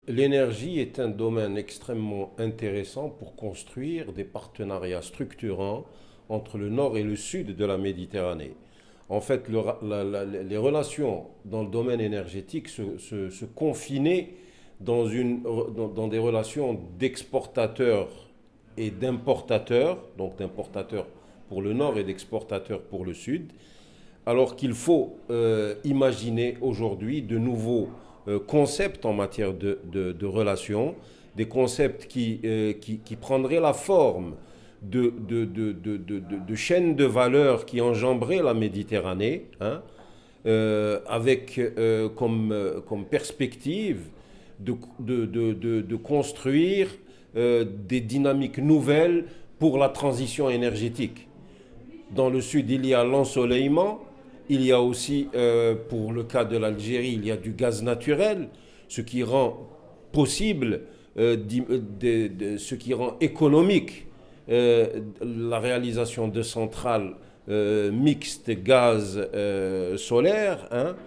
L'énergie est un domaine extrêmement intéressant pour construire des partenariats structurants entre le nord et le sud de la Méditerranée. En fait, les relations dans le domaine énergétique se confinaient dans des relations d'exportateurs et d'importateurs, donc d'importateurs pour le nord et d'exportateurs pour le sud, alors qu'il faut imaginer aujourd'hui de nouveaux concepts en matière de relations, des concepts qui prendraient la forme de chaînes de valeur qui enjamberaient la Méditerranée, hein, avec comme perspective de construire des dynamiques nouvelles pour la transition énergétique. Dans le sud, il y a l'ensoleillement. Il y a aussi, pour le cas de l'Algérie, il y a du gaz naturel, ce qui rend possible, ce qui rend économique la réalisation de centrales mixtes gaz solaire. Hein.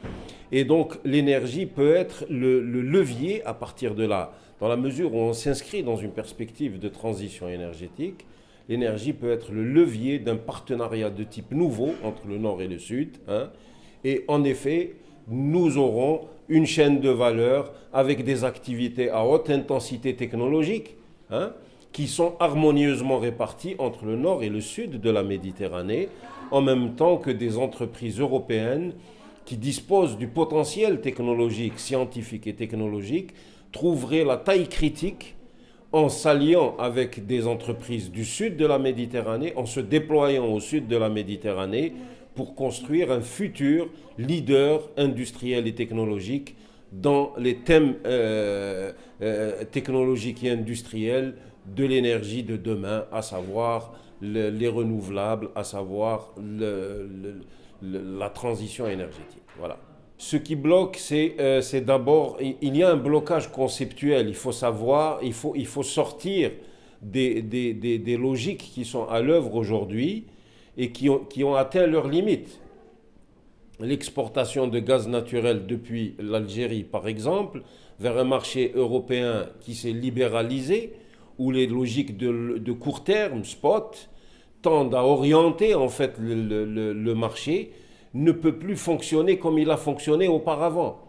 Et donc l'énergie peut être le levier à partir de là, dans la mesure où on s'inscrit dans une perspective de transition énergétique. L'énergie peut être le levier d'un partenariat de type nouveau entre le Nord et le Sud. Hein, et en effet, nous aurons une chaîne de valeur avec des activités à haute intensité technologique, hein, qui sont harmonieusement réparties entre le Nord et le Sud de la Méditerranée, en même temps que des entreprises européennes qui disposent du potentiel technologique, scientifique et technologique, trouveraient la taille critique en s'alliant avec des entreprises du sud de la Méditerranée, en se déployant au sud de la Méditerranée pour construire un futur leader industriel et technologique dans les thèmes technologiques et industriels de l'énergie de demain, à savoir les renouvelables, à savoir la transition énergétique. Voilà. Ce qui bloque, c'est d'abord, il y a un blocage conceptuel. Il faut savoir, il faut sortir des logiques qui sont à l'œuvre aujourd'hui et qui ont atteint leurs limites. L'exportation de gaz naturel depuis l'Algérie, par exemple, vers un marché européen qui s'est libéralisé, où les logiques de court terme, spot, tendent à orienter en fait le marché, ne peut plus fonctionner comme il a fonctionné auparavant.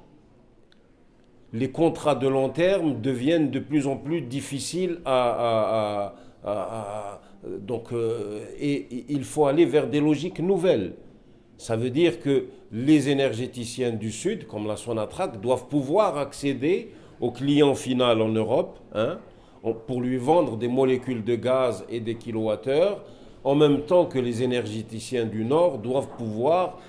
Les contrats de long terme deviennent de plus en plus difficiles et il faut aller vers des logiques nouvelles. Ça veut dire que les énergéticiens du Sud, comme la Sonatrach, doivent pouvoir accéder au client final en Europe, hein, pour lui vendre des molécules de gaz et des kilowattheures, en même temps que les énergéticiens du Nord doivent pouvoir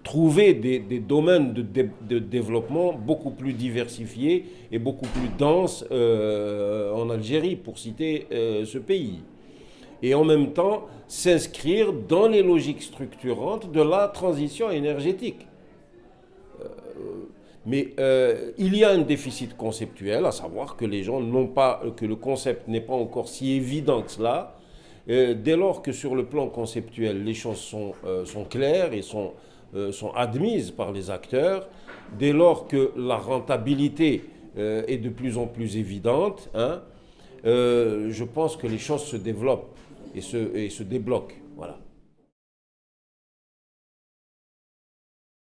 trouver des domaines de développement beaucoup plus diversifiés et beaucoup plus denses en Algérie, pour citer ce pays. Et en même temps, s'inscrire dans les logiques structurantes de la transition énergétique. Mais il y a un déficit conceptuel, à savoir que les gens n'ont pas, que le concept n'est pas encore si évident que cela. Dès lors que sur le plan conceptuel, les choses sont claires et sont admises par les acteurs, dès lors que la rentabilité est de plus en plus évidente, hein, je pense que les choses se développent et se débloquent. Voilà.